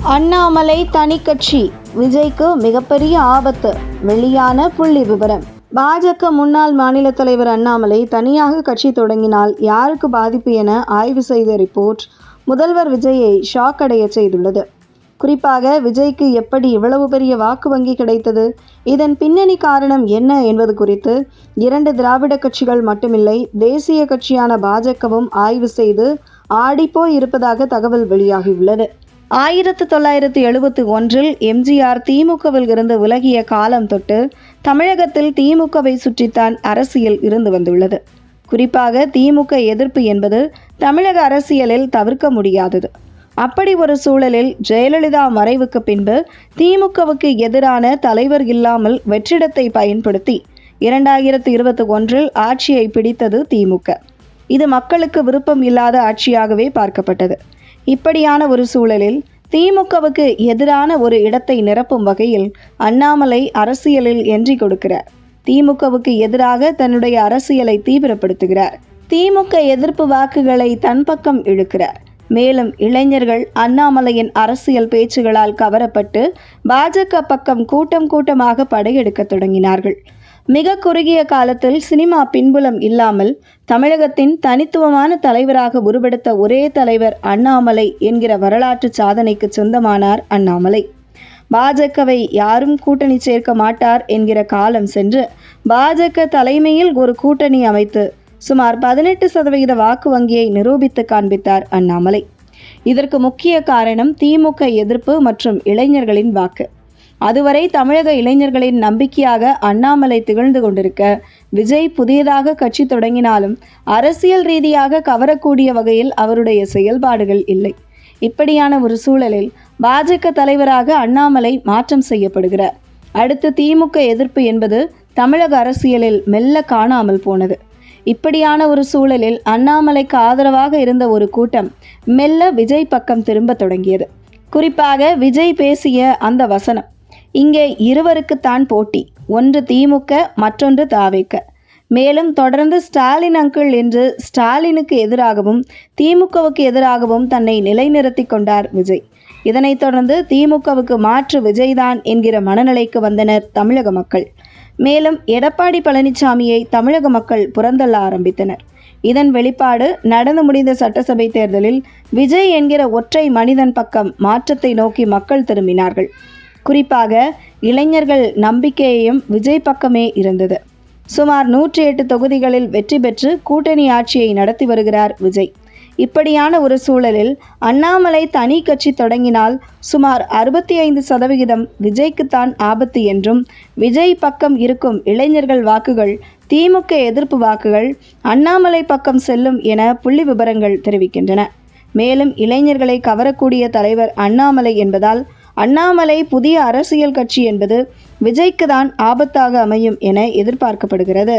அண்ணாமலை தனி கட்சி, விஜய்க்கு மிகப்பெரிய ஆபத்து. வெளியான புள்ளி விவரம். பாஜக முன்னாள் மாநில தலைவர் அண்ணாமலை தனியாக கட்சி தொடங்கினால் யாருக்கு பாதிப்பு என ஆய்வு செய்த ரிப்போர்ட் முதல்வர் விஜயை ஷாக் அடைய செய்துள்ளது. குறிப்பாக விஜய்க்கு எப்படி இவ்வளவு பெரிய வாக்கு வங்கி கிடைத்தது, இதன் பின்னணி காரணம் என்ன என்பது குறித்து 2 திராவிட கட்சிகள் மட்டுமில்லை, தேசிய கட்சியான பாஜகவும் ஆய்வு செய்து ஆடிப்போய் இருப்பதாக தகவல் வெளியாகியுள்ளது. 1971 எம்ஜிஆர் திமுகவில் இருந்து விலகிய காலம் தொட்டு தமிழகத்தில் திமுகவை சுற்றித்தான் அரசியல் இருந்து வந்துள்ளது. குறிப்பாக திமுக எதிர்ப்பு என்பது தமிழக அரசியலில் தவிர்க்க முடியாதது. அப்படி ஒரு சூழலில் ஜெயலலிதா மறைவுக்கு பின்பு திமுகவுக்கு எதிரான தலைவர் இல்லாமல் வெற்றிடத்தை பயன்படுத்தி 2021 ஆட்சியை பிடித்தது திமுக. இது மக்களுக்கு விருப்பம் இல்லாத ஆட்சியாகவே பார்க்கப்பட்டது. இப்படியான ஒரு சூழலில் திமுகவுக்கு எதிரான ஒரு இடத்தை நிரப்பும் வகையில் அண்ணாமலை அரசியலில் என்ட்ரி கொடுக்கிறார். திமுகவுக்கு எதிராக தன்னுடைய அரசியலை தீவிரப்படுத்துகிறார். திமுக எதிர்ப்பு வாக்குகளை தன் பக்கம் இழுக்கிறார். மேலும் இளைஞர்கள் அண்ணாமலையின் அரசியல் பேச்சுகளால் கவரப்பட்டு பாஜக பக்கம் கூட்டமாக படையெடுக்க தொடங்கினார்கள். மிக குறுகிய காலத்தில் சினிமா பின்புலம் இல்லாமல் தமிழகத்தின் தனித்துவமான தலைவராக உருவெடுத்த ஒரே தலைவர் அண்ணாமலை என்கிற வரலாற்று சாதனைக்கு சொந்தமானார் அண்ணாமலை. பாஜகவை யாரும் கூட்டணி சேர்க்க மாட்டார் என்கிற காலம் சென்று பாஜக தலைமையில் ஒரு கூட்டணி அமைத்து சுமார் 18% வாக்கு வங்கியை நிரூபித்து காண்பித்தார் அண்ணாமலை. இதற்கு முக்கிய காரணம் திமுக எதிர்ப்பு மற்றும் இளைஞர்களின் வாக்கு. அதுவரை தமிழக இளைஞர்களின் நம்பிக்கையாக அண்ணாமலை திகழ்ந்து கொண்டிருக்க, விஜய் புதியதாக கட்சி தொடங்கினாலும் அரசியல் ரீதியாக கவரக்கூடிய வகையில் அவருடைய செயல்பாடுகள் இல்லை. இப்படியான ஒரு சூழலில் பாஜக தலைவராக அண்ணாமலை மாற்றம் செய்யப்படுகிறார். அடுத்து திமுக எதிர்ப்பு என்பது தமிழக அரசியலில் மெல்ல காணாமல் போனது. இப்படியான ஒரு சூழலில் அண்ணாமலைக்கு ஆதரவாக இருந்த ஒரு கூட்டம் மெல்ல விஜய் பக்கம் திரும்ப தொடங்கியது. குறிப்பாக விஜய் பேசிய அந்த வசனம், இங்கே இருவருக்குத்தான் போட்டி, ஒன்று திமுக, மற்றொன்று தாவேக. மேலும் தொடர்ந்து ஸ்டாலின் அங்கிள் என்று ஸ்டாலினுக்கு எதிராகவும் திமுகவுக்கு எதிராகவும் தன்னை நிலைநிறுத்தி கொண்டார் விஜய். இதனைத் தொடர்ந்து திமுகவுக்கு மாற்று விஜய்தான் என்கிற மனநிலைக்கு வந்தனர் தமிழக மக்கள். மேலும் எடப்பாடி பழனிசாமியை தமிழக மக்கள் புறந்தள்ள ஆரம்பித்தனர். இதன் வெளிப்பாடு நடந்து முடிந்த சட்டசபை தேர்தலில் விஜய் என்கிற ஒற்றை மனிதன் பக்கம் மாற்றத்தை நோக்கி மக்கள் திரும்பினார்கள். குறிப்பாக இளைஞர்கள் நம்பிக்கையையும் விஜய் பக்கமே இருந்தது. சுமார் 108 தொகுதிகளில் வெற்றி பெற்று கூட்டணி ஆட்சியை நடத்தி வருகிறார் விஜய். இப்படியான ஒரு சூழலில் அண்ணாமலை தனி கட்சி தொடங்கினால் சுமார் 65% விஜய்க்குத்தான் ஆபத்து என்றும், விஜய் பக்கம் இருக்கும் இளைஞர்கள் வாக்குகள் திமுக எதிர்ப்பு வாக்குகள் அண்ணாமலை பக்கம் செல்லும் என புள்ளி விவரங்கள் தெரிவிக்கின்றன. மேலும் இளைஞர்களை கவரக்கூடிய தலைவர் அண்ணாமலை என்பதால் அண்ணாமலை புதிய அரசியல் கட்சி என்பது விஜய்க்கு தான் ஆபத்தாக அமையும் என எதிர்பார்க்கப்படுகிறது.